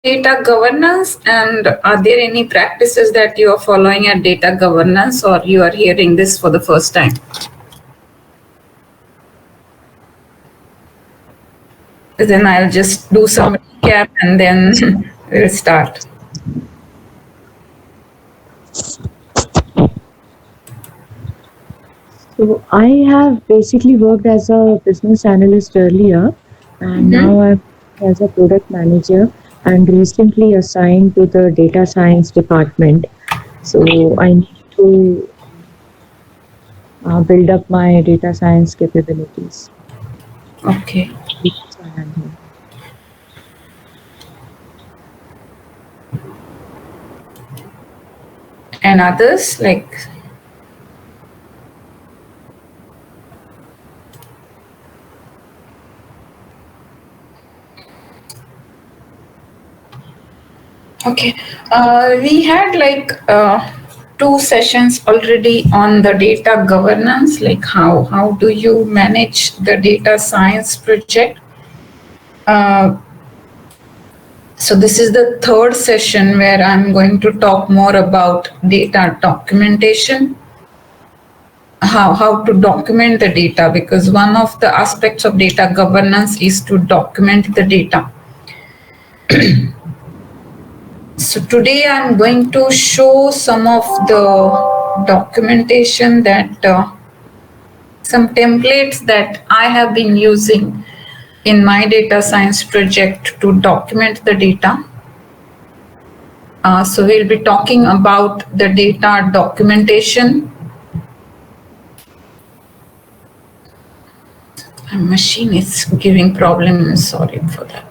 Data governance, and are there any practices that you are following at data governance, or you are hearing this for the first time? Then I'll just do some recap and then we'll start. So I have basically worked as a business analyst earlier, and now I'm as a product manager and recently assigned to the data science department. So I need to build up my data science capabilities. Okay. That's why I'm here. And others like okay. We had like two sessions already on the data governance, like how do you manage the data science project. Uh, so this is the third session where I'm going to talk more about data documentation, how to document the data, because one of the aspects of data governance is to document the data. So today I'm going to show some of the documentation that some templates that I have been using in my data science project to document the data. So we'll be talking about the data documentation. My machine is giving problem. Sorry for that.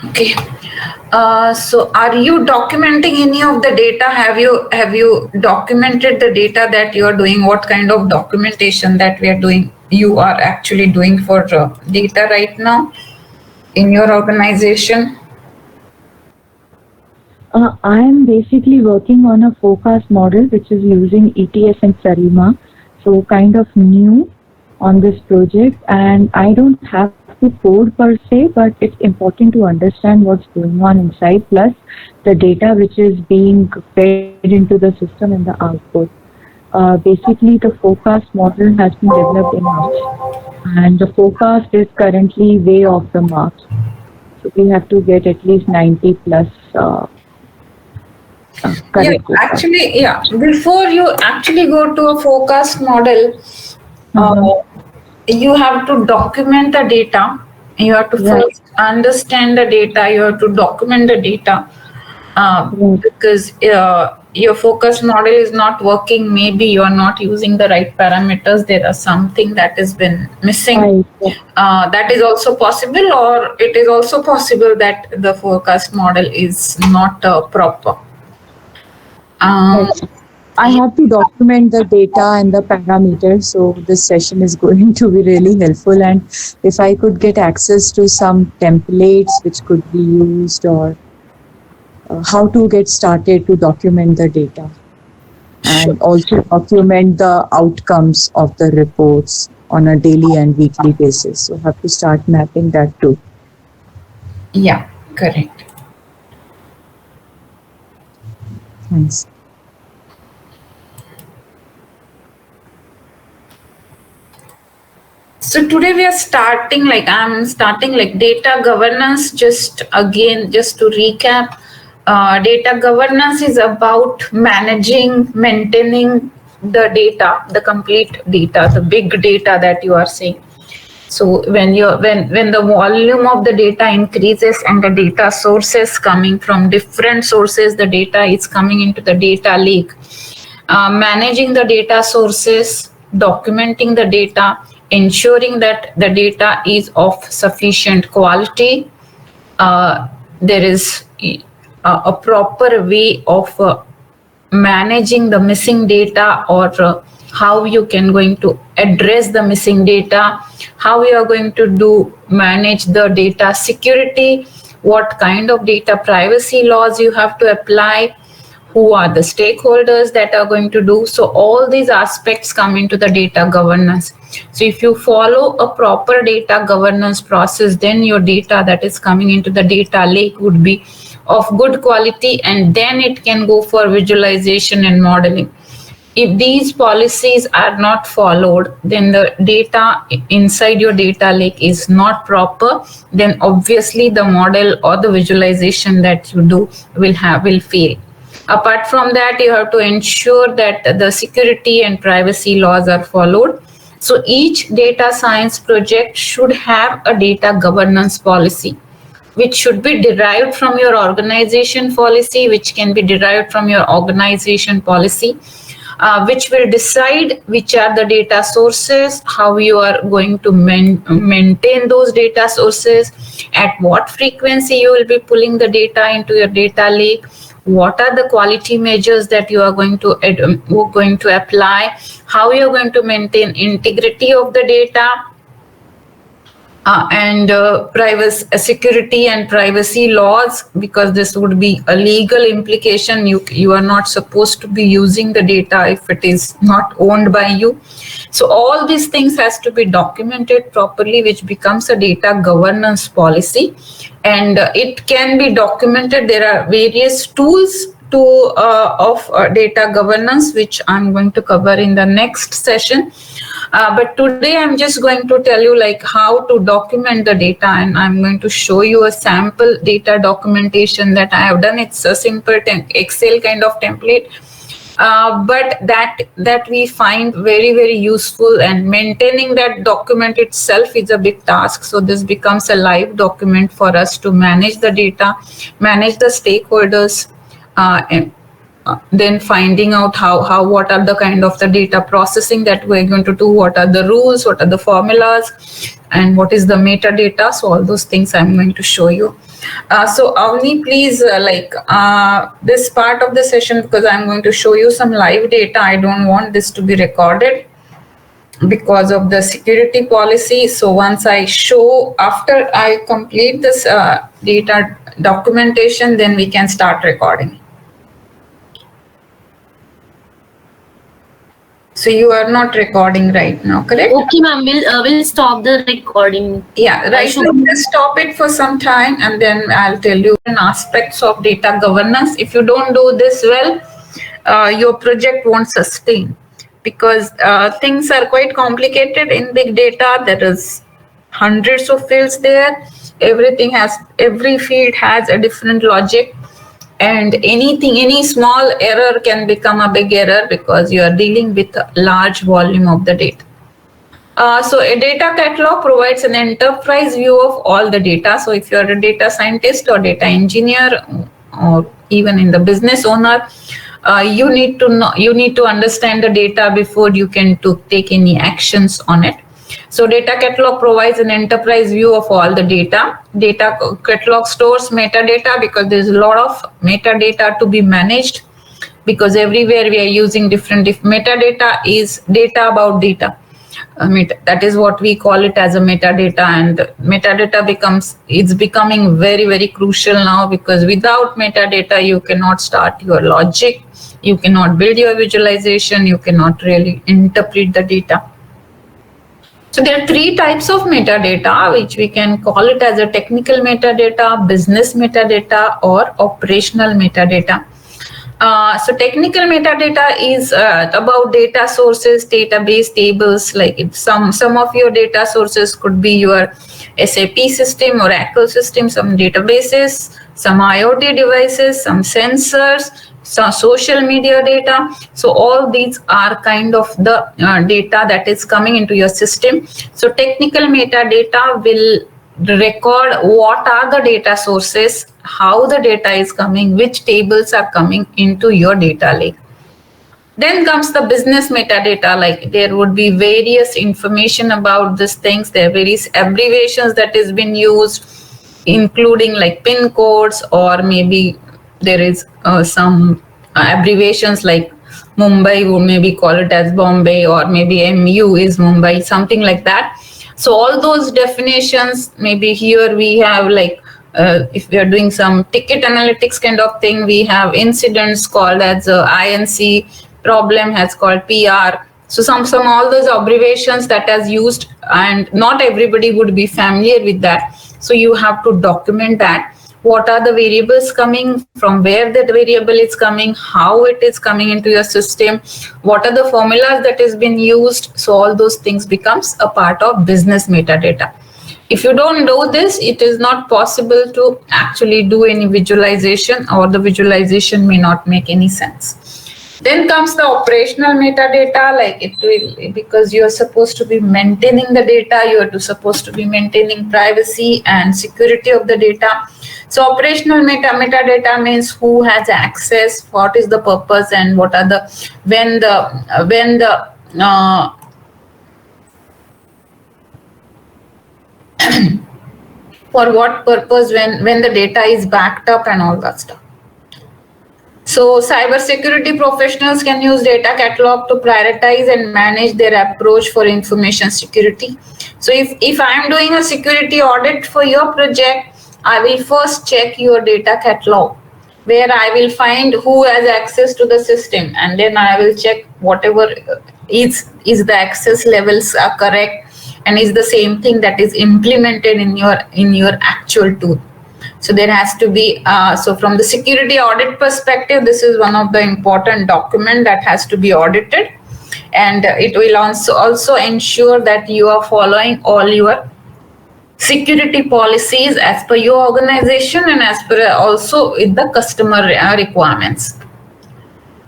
Okay. So are you documenting any of the data? Have you documented the data that you are doing? What kind of documentation that we are doing? You are actually doing for data right now in your organization? I'm basically working on a forecast model which is using ETS and Sarima, so kind of new on this project. And I don't have to code per se, but it's important to understand what's going on inside, plus the data which is being fed into the system and the output. Basically, the forecast model has been developed in March, and the forecast is currently way off the mark. So we have to get at least 90 plus Yeah, correct forecast. actually, yeah. Before you actually go to a forecast model, Uh-huh. uh, you have to document the data. You have to Right, first understand the data. You have to document the data, right, because your focus model is not working. Maybe you are not using the right parameters. There are something that has been missing. right. That is also possible, or it is also possible that the forecast model is not proper. Right. Um, I yeah, have to document the data and the parameters, so this session is going to be really helpful. And if I could get access to some templates which could be used, or how to get started to document the data, sure. and also document the outcomes of the reports on a daily and weekly basis. So have to start mapping that too. Yeah, correct. Thanks. So today we are starting like I'm starting like data governance. Just again, just to recap, data governance is about managing, maintaining the data, the complete data, the big data that you are seeing. So when the volume of the data increases and the data sources coming from different sources, the data is coming into the data lake. Managing the data sources, documenting the data, ensuring that the data is of sufficient quality. There is a proper way of managing the missing data, or how you can going to address the missing data, how you are going to do manage the data security, what kind of data privacy laws you have to apply, who are the stakeholders that are going to do. So all these aspects come into the data governance. So if you follow a proper data governance process, then your data that is coming into the data lake would be of good quality, and then it can go for visualization and modeling. If these policies are not followed, then the data inside your data lake is not proper, then obviously the model or the visualization that you do will fail. Apart from that, you have to ensure that the security and privacy laws are followed. So each data science project should have a data governance policy, which should be derived from your organization policy, which can be derived from your organization policy, which will decide which are the data sources, how you are going to maintain those data sources, at what frequency you will be pulling the data into your data lake, what are the quality measures that you are going to apply, how you are going to maintain integrity of the data, and privacy, security and privacy laws, because this would be a legal implication. You are not supposed to be using the data if it is not owned by you. So all these things has to be documented properly, which becomes a data governance policy, and it can be documented. There are various tools of data governance, which I'm going to cover in the next session. But today I'm just going to tell you like how to document the data, and I'm going to show you a sample data documentation that I have done. It's a simple Excel kind of template, but that we find very, very useful, and maintaining that document itself is a big task. So this becomes a live document for us to manage the data, manage the stakeholders, and then finding out how what are the kind of the data processing that we're going to do, what are the rules, what are the formulas, and what is the metadata. So all those things I'm going to show you. So Avni, please this part of the session, because I'm going to show you some live data. I don't want this to be recorded because of the security policy. So once I show, after I complete this data documentation, then we can start recording. So you are not recording right now, correct? Okay, ma'am. We'll stop the recording. Yeah, right. So just stop it for some time, and then I'll tell you aspects of data governance. If you don't do this well, your project won't sustain, because things are quite complicated in big data. There is hundreds of fields there. Every field has a different logic. And any small error can become a big error, because you are dealing with a large volume of the data. So a data catalog provides an enterprise view of all the data. So if you're a data scientist or data engineer, or even in the business owner, you need to understand the data before you can take any actions on it. So data catalog provides an enterprise view of all the data. Data catalog stores metadata, because there's a lot of metadata to be managed, because everywhere we are using different metadata is data about data. That is what we call it as a metadata, and metadata it's becoming very, very crucial now, because without metadata you cannot start your logic, you cannot build your visualization, you cannot really interpret the data. So there are three types of metadata, which we can call it as a technical metadata, business metadata, or operational metadata. So technical metadata is about data sources, database tables. Like if some of your data sources could be your SAP system, Oracle system, some databases, some IoT devices, some sensors, some social media data. So all these are kind of the data that is coming into your system. So technical metadata will record what are the data sources, how the data is coming, which tables are coming into your data lake. Then comes the business metadata, like there would be various information about these things. There are various abbreviations that is been used, including like PIN codes, or maybe there is some abbreviations like Mumbai, would maybe call it as Bombay, or maybe MU is Mumbai, something like that. So all those definitions, maybe here we have like if we are doing some ticket analytics kind of thing, we have incidents called as INC, problem has called PR. So some all those abbreviations that is used, and not everybody would be familiar with that. So you have to document that. What are the variables coming, from where that variable is coming, how it is coming into your system, what are the formulas that has been used. So all those things becomes a part of business metadata. If you don't do this, it is not possible to actually do any visualization, or the visualization may not make any sense. Then comes the operational metadata, like it will, because you are supposed to be maintaining the data, you are supposed to be maintaining privacy and security of the data. So operational metadata means who has access, what is the purpose, and what are the, when the for what purpose, when the data is backed up and all that stuff. So cybersecurity professionals can use data catalog to prioritize and manage their approach for information security. So if I am doing a security audit for your project, I will first check your data catalog, where I will find who has access to the system, and then I will check whatever is the access levels are correct, and is the same thing that is implemented in your actual tool. So there has to be, so from the security audit perspective, this is one of the important document that has to be audited, and it will also ensure that you are following all your security policies as per your organization and as per also with the customer requirements.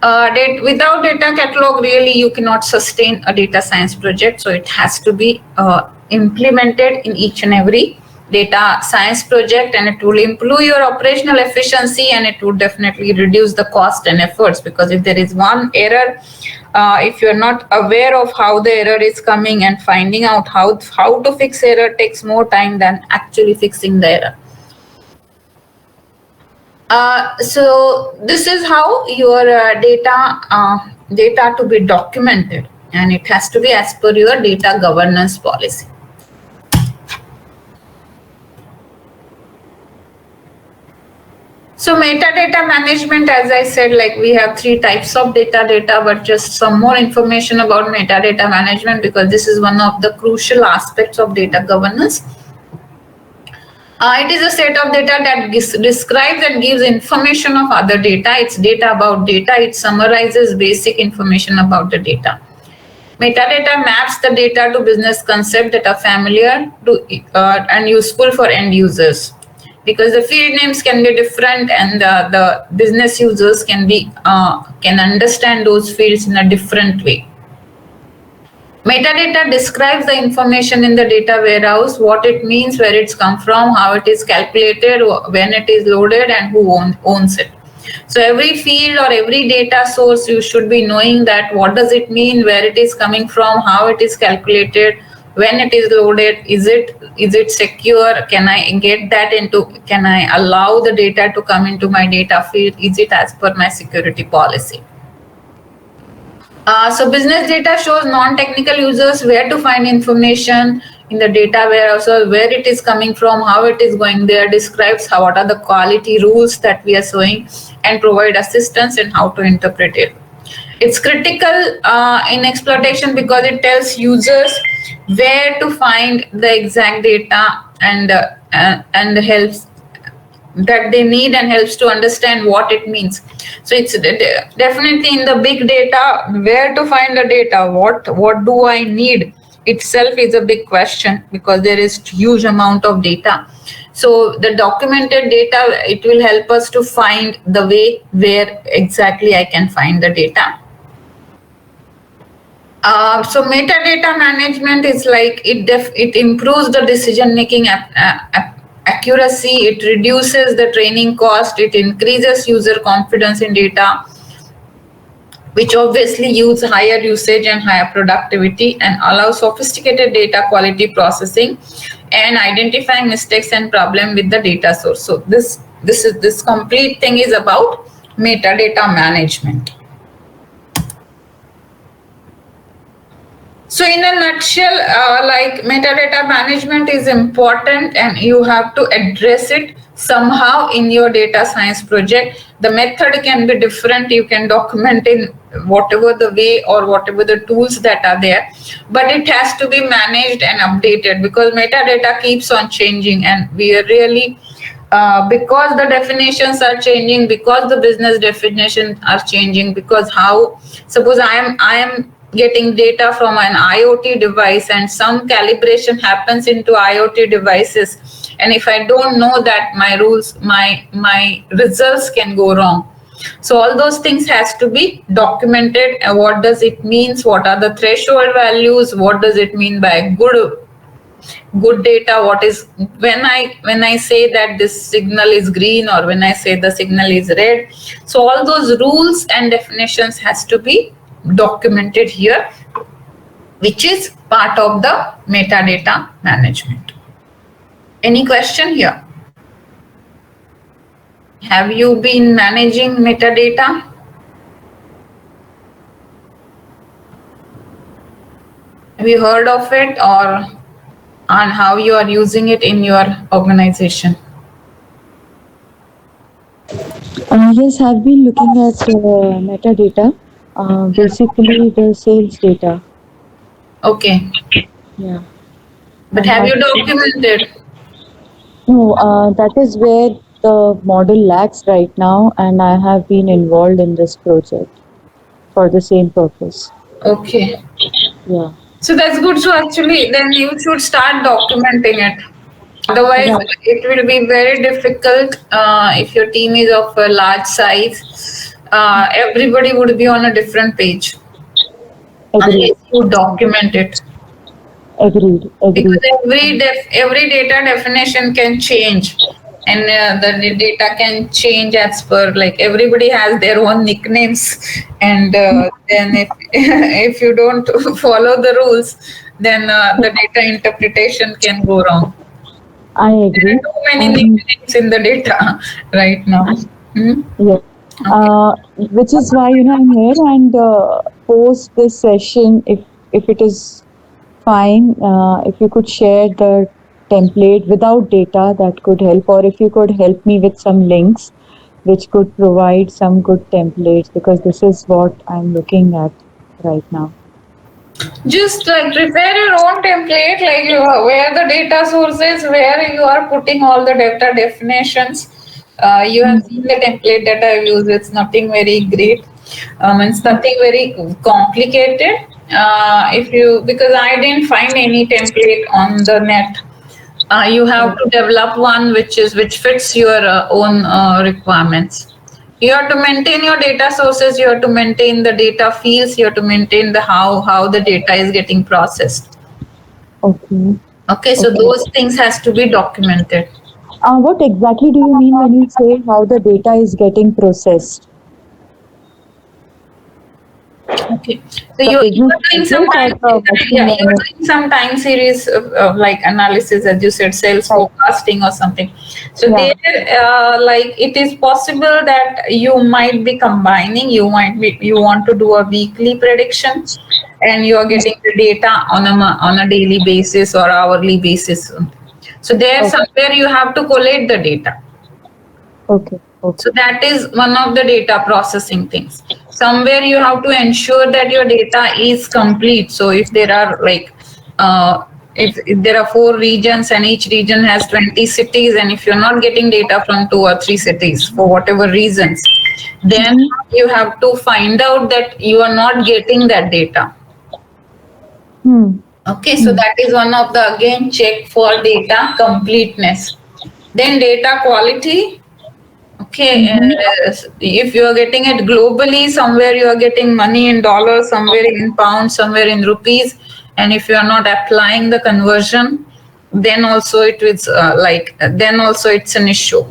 Without data catalog, really you cannot sustain a data science project. So it has to be implemented in each and every data science project, and it will improve your operational efficiency, and it would definitely reduce the cost and efforts, because if there is one error, if you're not aware of how the error is coming, and finding out how to fix error takes more time than actually fixing the error. So this is how your data to be documented, and it has to be as per your data governance policy. So metadata management, as I said, like we have 3 types of data, but just some more information about metadata management, because this is one of the crucial aspects of data governance. It is a set of data that describes and gives information of other data. It's data about data. It summarizes basic information about the data. Metadata maps the data to business concepts that are familiar to and useful for end users, because the field names can be different, and the business users can understand those fields in a different way. Metadata describes the information in the data warehouse, what it means, where it's come from, how it is calculated, when it is loaded, and who owns it. So every field or every data source, you should be knowing that what does it mean, where it is coming from, how it is calculated, when it is loaded, is it secure, can I get that into, can I allow the data to come into my data field, is it as per my security policy. So business data shows non-technical users where to find information in the data warehouse, where it is coming from, how it is going there, describes what are the quality rules that we are showing, and provide assistance in how to interpret it. It's critical in exploitation because it tells users where to find the exact data, and helps that they need, and helps to understand what it means. So it's definitely in the big data, where to find the data, what do I need itself is a big question, because there is huge amount of data. So the documented data, it will help us to find the way where exactly I can find the data. So metadata management is like it improves the decision making accuracy, it reduces the training cost, it increases user confidence in data, which obviously use higher usage and higher productivity, and allows sophisticated data quality processing and identifying mistakes and problem with the data source. So this complete thing is about metadata management. So, in a nutshell, like metadata management is important and you have to address it somehow in your data science project. The method can be different. You can document in whatever the way or whatever the tools that are there, but it has to be managed and updated because metadata keeps on changing and we are really because the definitions are changing, because the business definitions are changing, because how suppose I am getting data from an IoT device and some calibration happens into IoT devices, and if I don't know that, my rules, my results can go wrong. So all those things has to be documented. And what does it means? What are the threshold values? What does it mean by good data? What is when I say that this signal is green or when I say the signal is red? So all those rules and definitions has to be documented here, which is part of the metadata management. Any question here? Have you been managing metadata? Have you heard of it, or on how you are using it in your organization? Yes, I've been looking at metadata, basically the sales data. Okay, Yeah. but And have you have documented? no, that is where the model lacks right now, and I have been involved in this project for the same purpose. Okay. Yeah. So that's good. So actually, then you should start documenting it. Otherwise, Right. it will be very difficult if your team is of a large size. Everybody would be on a different page Agreed. unless you document it. Agreed. Because Agreed. every data definition can change, and the data can change as per, like, everybody has their own nicknames, and then if if you don't follow the rules, then the data interpretation can go wrong. I There are agree. too many And nicknames in the data right now. Hmm? yeah, Okay. which is why I'm here and post this session if it is fine. If you could share the template without data, that could help, or if you could help me with some links which could provide some good templates because this is what I'm looking at right now. Just like prepare your own template, like where the data sources, where you are putting all the data definitions. You have seen the template that I've used. It's nothing very great. It's nothing very complicated. If you, because I didn't find any template on the net. You have to develop one which fits your own requirements. You have to maintain your data sources, you have to maintain the data fields, you have to maintain the how the data is getting processed. Okay. Okay, so Okay. those things has to be documented. What exactly do you mean when you say how the data is getting processed? Okay, so The you business are doing some logic or time, the yeah, machine you are learning? doing some time series of like analysis, as you said, sales Right. forecasting or something. So Yeah. there, like, it is possible that you might be combining. You want to do a weekly prediction, and you are getting the data on on a daily basis or hourly basis. So there, Okay. somewhere you have to collate the data. Okay. So Okay. that is one of the data processing things. Somewhere you have to ensure that your data is complete. So if there are like, if there are 4 regions and each region has 20 cities, and if you're not getting data from 2 or 3 cities for whatever reasons, then you have to find out that you are not getting that data. Hmm. Okay, so Hmm. that is one of the, again, check for data completeness. Then data quality. Okay, Mm-hmm. if you are getting it globally, somewhere you are getting money in dollars, somewhere in pounds, somewhere in rupees, and if you are not applying the conversion, then also it is then also it's an issue.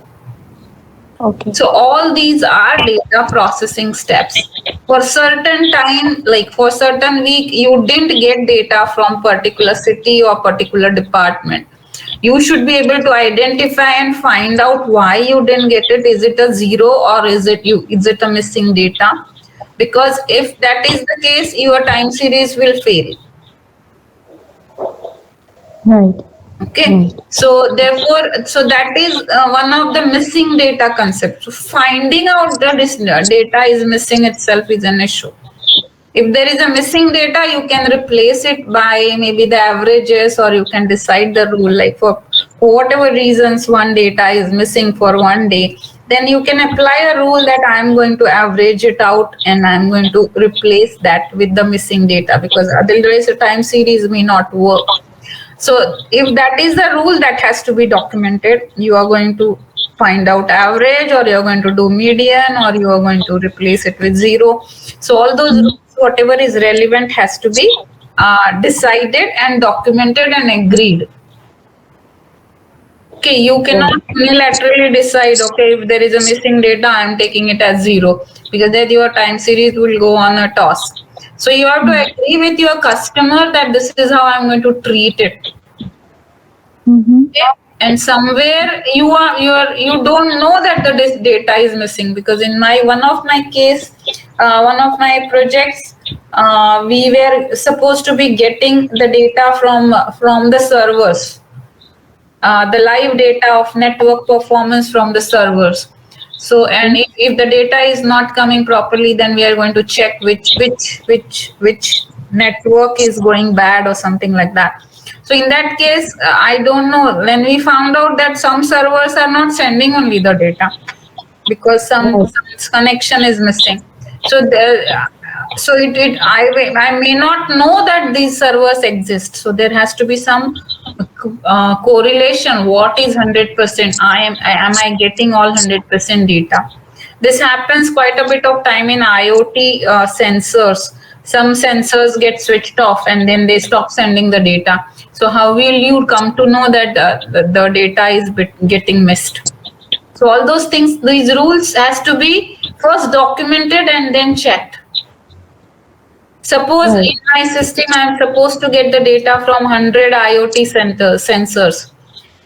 Okay. So all these are data processing steps. For certain time, like for certain week, you didn't get data from particular city or particular department. You should be able to identify and find out why you didn't get it. Is it a zero, or is it a missing data? Because if that is the case, your time series will fail. Right. Okay, Right. so therefore, so that is one of the missing data concepts. So finding out that this data is missing itself is an issue. If there is a missing data, you can replace it by maybe the averages, or you can decide the rule like for whatever reasons one data is missing for one day, then you can apply a rule that I'm going to average it out and I'm going to replace that with the missing data, because otherwise the time series may not work. So if that is the rule, that has to be documented. You are going to find out average, or you're going to do median, or you are going to replace it with zero. So all those rules, whatever is relevant, has to be decided and documented and agreed. Okay, you cannot Right. unilaterally decide, okay, if there is a missing data, I'm taking it as zero, because then your time series will go on a toss. So you have to agree with your customer that this is how I'm going to treat it. Mm-hmm. Okay? And somewhere you don't know that the this data is missing, because in my one of my projects, we were supposed to be getting the data from the servers, the live data of network performance from the servers. So, and if the data is not coming properly, then we are going to check which network is going bad or something like that. So in that case, I don't know. When we found out that some servers are not sending only the data, because some connection is missing. So I may not know that these servers exist. So there has to be some correlation. What is 100%? Am I getting all 100% data? This happens quite a bit of time in IoT sensors. Some sensors get switched off and then they stop sending the data. So how will you come to know that the data is getting missed? So all those things, these rules has to be first documented and then checked. Suppose in Right. my system I am supposed to get the data from 100 IoT sensors,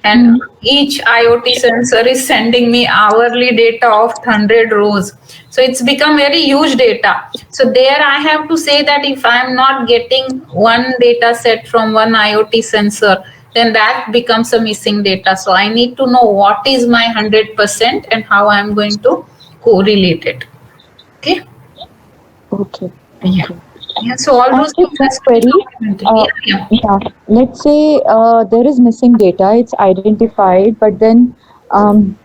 and each IoT sensor is sending me hourly data of 100 rows. So it's become very huge data. So there I have to say that if I am not getting one data set from one IoT sensor, then that becomes a missing data. So I need to know what is my 100% and how I am going to correlate it. Okay. Okay. Yeah. Okay. Yeah. So all And those just things one has to be query. documented. Yeah. Yeah. Yeah. Let's say there is missing data. It's identified, but then um,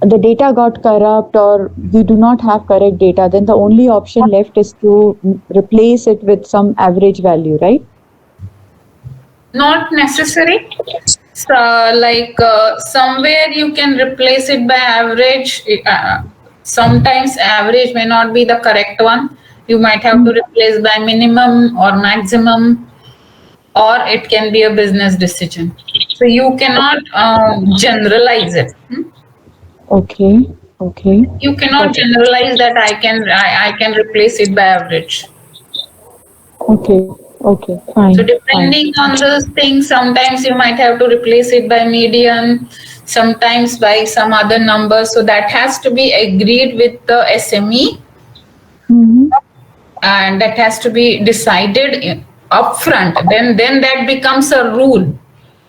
the data got corrupt, or we do not have correct data. Then the only option left is to replace it with some average value, right? Not necessary. So, like somewhere you can replace it by average. Sometimes average may not be the correct one. You might have to replace by minimum or maximum, or it can be a business decision. So you cannot generalize it. Okay. Okay. You cannot Got it. generalize that I can replace it by average. Okay. Okay. So Fine. Fine. depending on those things, sometimes you might have to replace it by median, sometimes by some other number. So that has to be agreed with the SME, Mm-hmm. and that has to be decided upfront. Then that becomes a rule.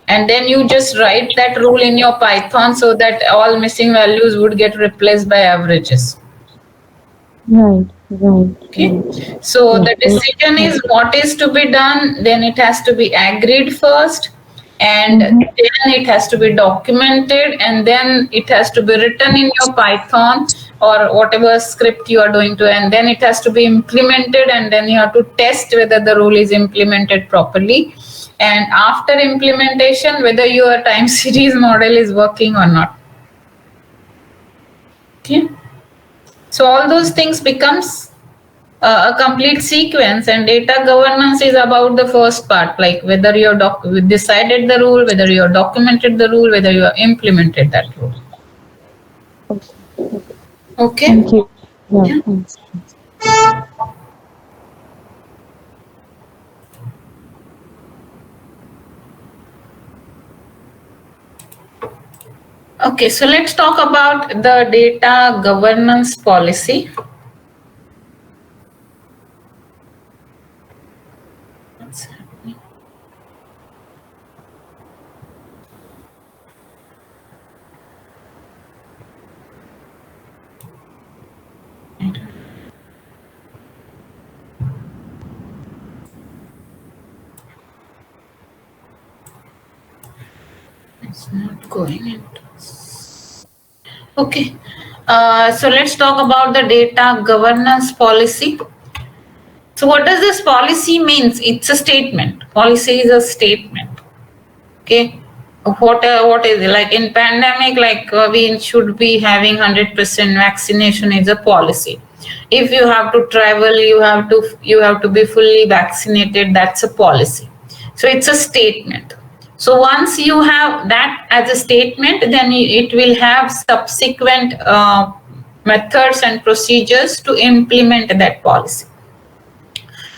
And then you just write that rule in your Python so that all missing values would get replaced by averages. Right. Right. Okay. Right. So Yeah. the decision is what is to be done, then it has to be agreed first, and Mm-hmm. then it has to be documented, and then it has to be written in your Python or whatever script you are doing to, and then it has to be implemented, and then you have to test whether the rule is implemented properly. And after implementation, whether your time series model is working or not. Okay. So all those things becomes a complete sequence, and data governance is about the first part, like whether you decided the rule, whether you documented the rule, whether you implemented that rule. Okay. Okay. Thank you. Yeah. Yeah. Thanks. Okay, so let's talk about the data governance policy. What's happening? Not going into. Okay. So let's talk about the data governance policy. So what does this policy means? It's a statement. Policy is a statement. Okay. What is it? Like in pandemic, like we should be having 100% vaccination is a policy. If you have to travel, you have to be fully vaccinated. That's a policy. So it's a statement. So once you have that as a statement, then it will have subsequent methods and procedures to implement that policy.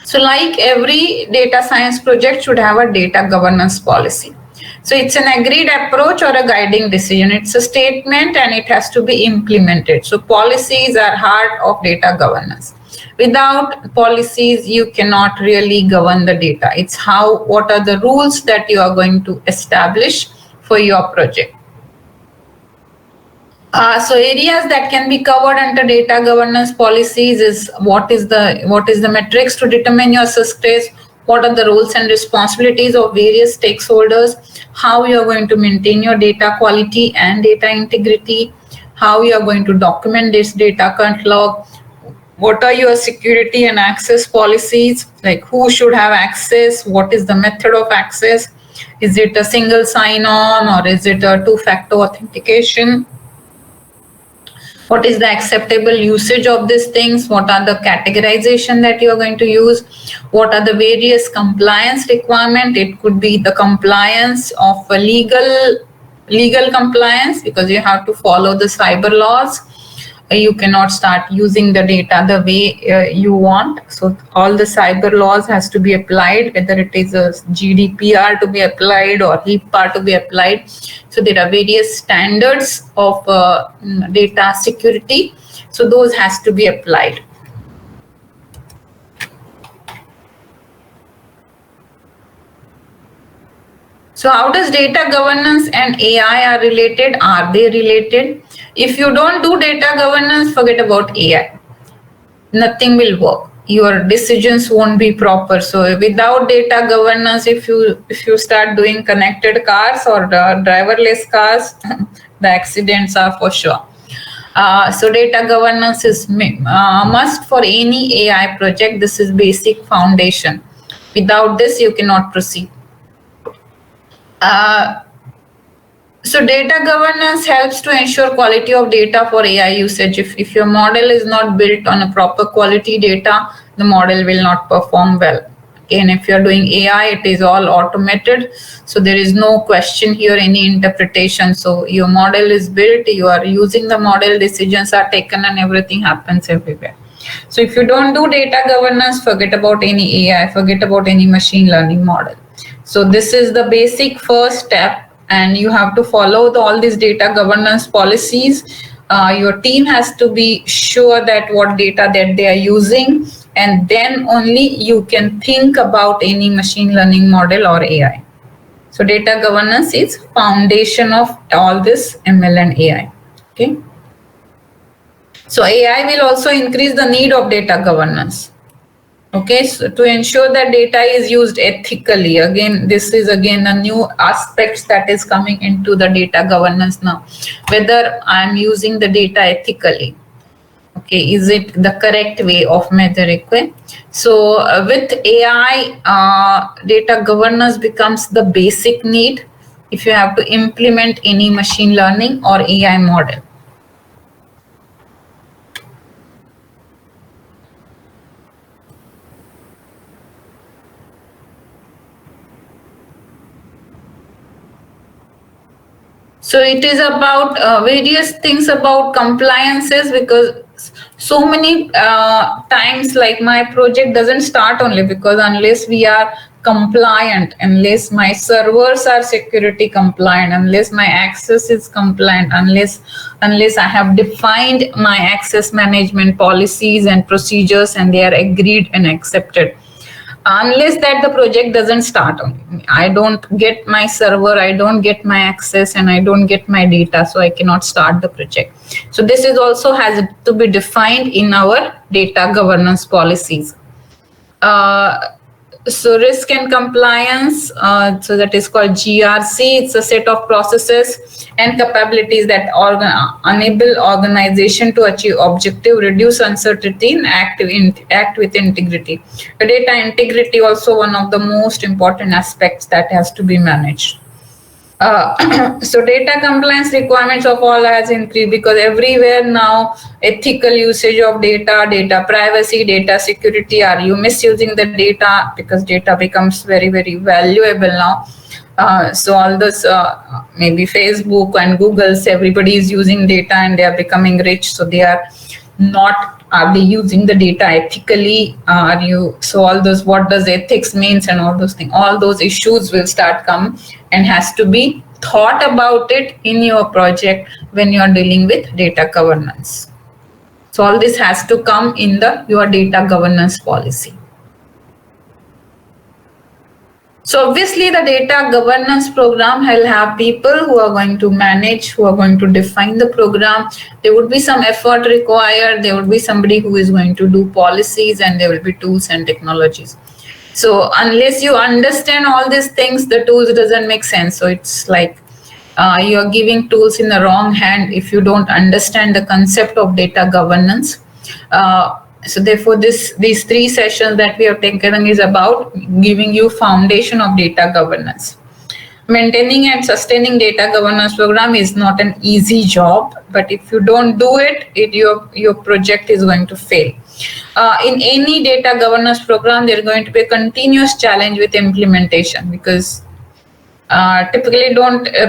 So like every data science project should have a data governance policy. So it's an agreed approach or a guiding decision. It's a statement and it has to be implemented. So policies are heart of data governance. Without policies, you cannot really govern the data. It's what are the rules that you are going to establish for your project. So areas that can be covered under data governance policies is what is the metrics to determine your success, what are the roles and responsibilities of various stakeholders, how you are going to maintain your data quality and data integrity, how you are going to document this data catalog, what are your security and access policies, like who should have access, what is the method of access, is it a single sign-on or is it a two-factor authentication, what is the acceptable usage of these things, what are the categorization that you are going to use, what are the various compliance requirement. It could be the compliance of a legal compliance, because you have to follow the cyber laws. You cannot start using the data the way you want. So all the cyber laws has to be applied, whether it is a GDPR to be applied or HIPAA to be applied. So there are various standards of data security. So those has to be applied. So how does data governance and AI are related? Are they related? If you don't do data governance, forget about AI. Nothing will work. Your decisions won't be proper. So without data governance, if you start doing connected cars or driverless cars, the accidents are for sure. So data governance is must for any AI project. This is basic foundation. Without this, you cannot proceed. So data governance helps to ensure quality of data for AI usage. If your model is not built on a proper quality data, the model will not perform well. And if you're doing AI, it is all automated. So there is no question here, any interpretation. So your model is built, you are using the model, decisions are taken and everything happens everywhere. So if you don't do data governance, forget about any AI, forget about any machine learning model. So this is the basic first step, and you have to follow all these data governance policies. Your team has to be sure that what data that they are using, and then only you can think about any machine learning model or AI. So data governance is foundation of all this ML and AI. Okay. So AI will also increase the need of data governance. Okay, so to ensure that data is used ethically, again, this is again a new aspects that is coming into the data governance now. Whether I'm using the data ethically, okay, is it the correct way of measuring? Okay, so with AI, data governance becomes the basic need if you have to implement any machine learning or AI model. So it is about various things about compliances, because so many times, like my project doesn't start only because unless we are compliant, unless my servers are security compliant, unless my access is compliant, unless I have defined my access management policies and procedures and they are agreed and accepted, unless that the project doesn't start on me. I don't get my server, I don't get my access, and I don't get my data, so I cannot start the project. So this is also has to be defined in our data governance policies. So risk and compliance, so that is called GRC. It's a set of processes and capabilities that enable organization to achieve objective, reduce uncertainty, and act with integrity. The data integrity also one of the most important aspects that has to be managed. So data compliance requirements of all has increased because everywhere now ethical usage of data, data privacy, data security. Are you misusing the data? Because data becomes very, very valuable now. So all this, maybe Facebook and Google's, everybody is using data and they are becoming rich. So they are not, are they using the data ethically? Are you, so all those, what does ethics means and all those things, all those issues will start come and has to be thought about it in your project when you are dealing with data governance. So all this has to come in your data governance policy. So obviously the data governance program will have people who are going to manage, who are going to define the program. There would be some effort required. There would be somebody who is going to do policies, and there will be tools and technologies. So unless you understand all these things, the tools doesn't make sense. So it's like you're giving tools in the wrong hand if you don't understand the concept of data governance. So therefore, these 3 sessions that we have taken is about giving you foundation of data governance. Maintaining and sustaining data governance program is not an easy job, but if you don't do it, your project is going to fail. In any data governance program, there is going to be a continuous challenge with implementation because typically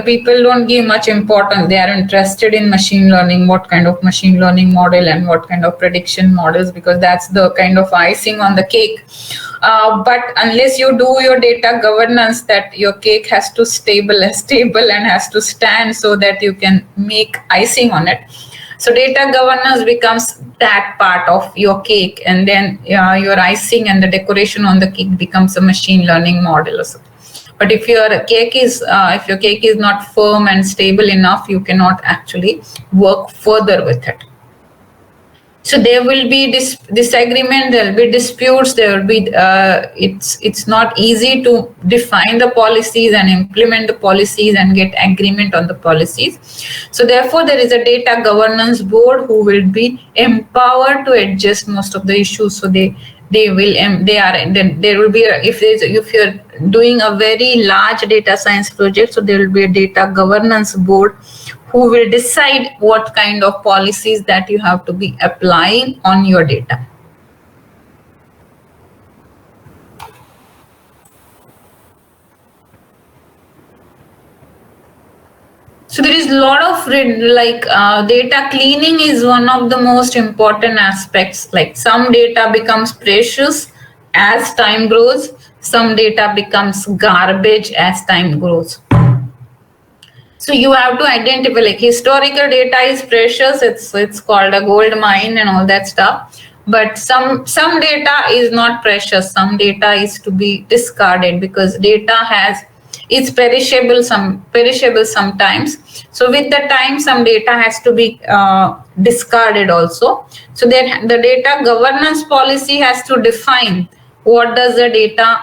people don't give much importance. They are interested in machine learning, what kind of machine learning model and what kind of prediction models, because that's the kind of icing on the cake. But unless you do your data governance, that your cake has to stable and has to stand so that you can make icing on it. So data governance becomes that part of your cake, and then your icing and the decoration on the cake becomes a machine learning model or something. But if your cake is not firm and stable enough, you cannot actually work further with it. So there will be disagreement, there will be disputes, there will be it's not easy to define the policies and implement the policies and get agreement on the policies. So therefore there is a data governance board who will be empowered to adjust most of the issues. So there will be if you're doing a very large data science project, so there will be a data governance board who will decide what kind of policies that you have to be applying on your data. So there is a lot of data cleaning is one of the most important aspects. Like some data becomes precious as time grows, some data becomes garbage as time grows. So you have to identify, like historical data is precious, it's called a gold mine and all that stuff. But some data is not precious, some data is to be discarded because data it's perishable sometimes. So with the time, some data has to be discarded also. So then the data governance policy has to define what does the data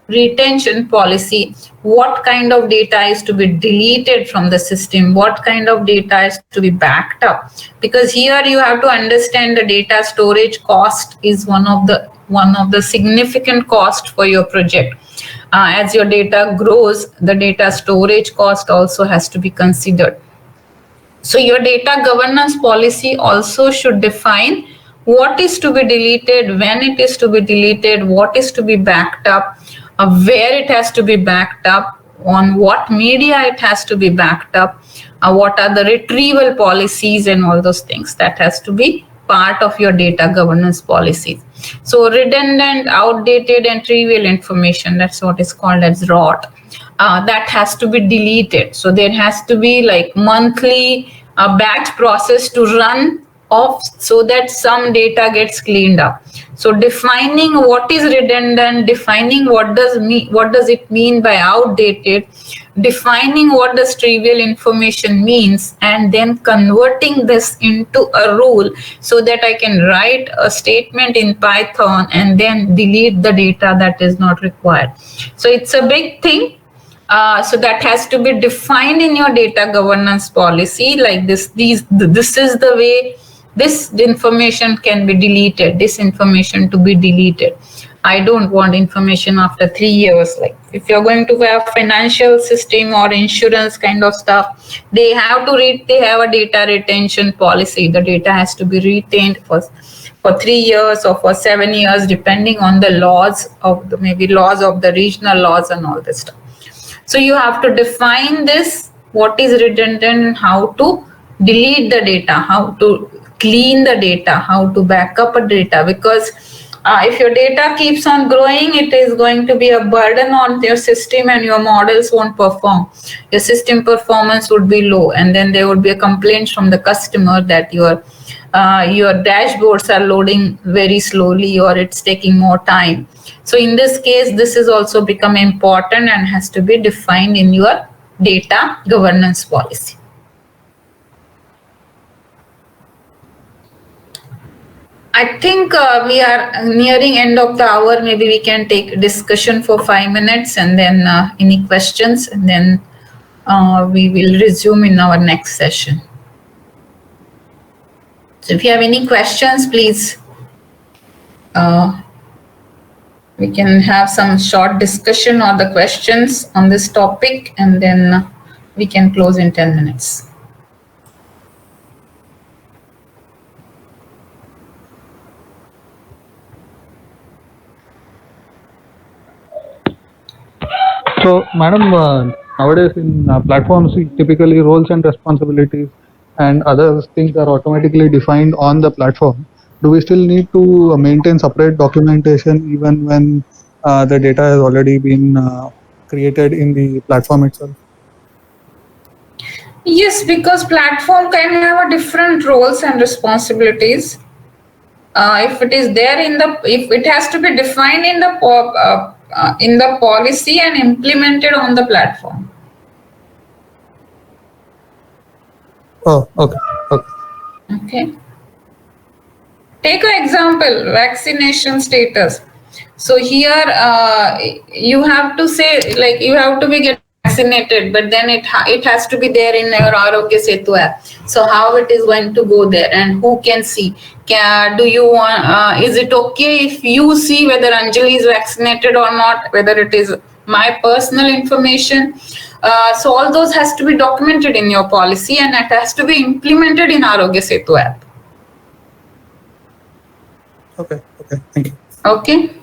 retention policy, what kind of data is to be deleted from the system, what kind of data is to be backed up, because here you have to understand the data storage cost is one of the significant cost for your project. As your data grows, the data storage cost also has to be considered. So your data governance policy also should define what is to be deleted, when it is to be deleted, what is to be backed up, where it has to be backed up, on what media it has to be backed up, what are the retrieval policies and all those things that has to be part of your data governance policies. So redundant, outdated and trivial information, that's what is called as rot, that has to be deleted. So there has to be like monthly batch process to run off so that some data gets cleaned up. So defining what is redundant, defining what does it mean by outdated, defining what does trivial information means, and then converting this into a rule so that I can write a statement in Python and then delete the data that is not required. So it's a big thing. So that has to be defined in your data governance policy, like this is the way this information can be deleted, this information to be deleted. I don't want information after 3 years. Like if you're going to have financial system or insurance kind of stuff, they have a data retention policy. The data has to be retained for 3 years or for 7 years, depending on the laws of the maybe laws of the regional laws and all this stuff. So you have to define this, what is redundant, and how to delete the data, how to clean the data, how to back up a data. Because if your data keeps on growing, it is going to be a burden on your system and your models won't perform. Your system performance would be low, and then there would be a complaint from the customer that your dashboards are loading very slowly or it's taking more time. So in this case, this is also become important and has to be defined in your data governance policy. I think we are nearing end of the hour. Maybe we can take discussion for 5 minutes and then any questions, and then we will resume in our next session. So if you have any questions, please, we can have some short discussion or the questions on this topic, and then we can close in 10 minutes. So, madam, nowadays in platforms, typically roles and responsibilities and other things are automatically defined on the platform. Do we still need to maintain separate documentation even when the data has already been created in the platform itself? Yes, because platform can have a different roles and responsibilities. If it is there if it has to be defined in the policy and implemented on the platform. Oh, okay. Okay. Take an example, vaccination status. So here you have to say, like, you have to be get vaccinated, but then it has to be there in your Arogya Setu app. So how it is going to go there, and who can see? Do you want? Is it okay if you see whether Anjali is vaccinated or not? Whether it is my personal information? So all those has to be documented in your policy, and it has to be implemented in Arogya Setu app. Okay. Thank you. Okay.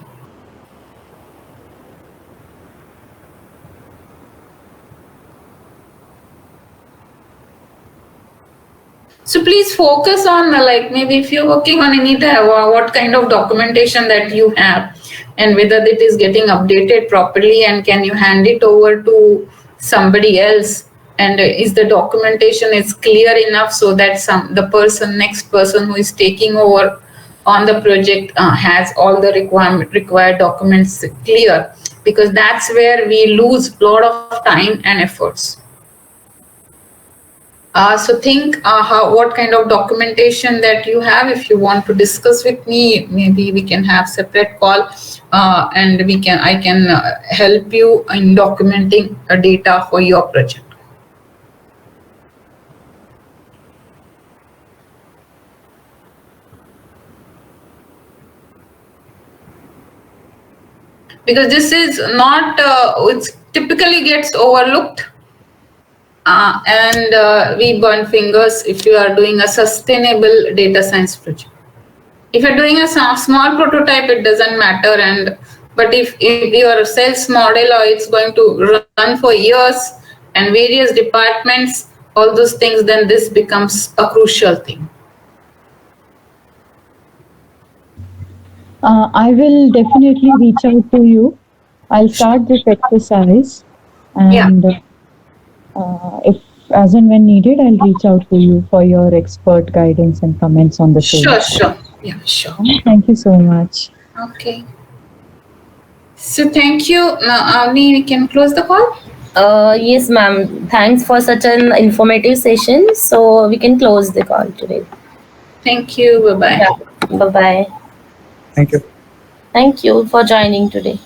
So please focus on like maybe if you're working on any what kind of documentation that you have, and whether it is getting updated properly, and can you hand it over to somebody else, and is the documentation is clear enough so that next person who is taking over on the project has all the required documents clear, because that's where we lose a lot of time and efforts. So think what kind of documentation that you have. If you want to discuss with me, maybe we can have separate call, and I can help you in documenting data for your project. Because this is not, it typically gets overlooked. And we burn fingers if you are doing a sustainable data science project. If you're doing a small prototype, it doesn't matter. But if your sales model or it's going to run for years and various departments, all those things, then this becomes a crucial thing. I will definitely reach out to you. I'll start this exercise, and if as and when needed, I'll reach out to you for your expert guidance and comments on the same. Sure. Yeah, sure. Thank you so much. Okay. So thank you. Now, Avni, we can close the call. Yes, ma'am. Thanks for such an informative session. So we can close the call today. Thank you. Bye bye. Yeah. Bye bye. Thank you. Thank you for joining today.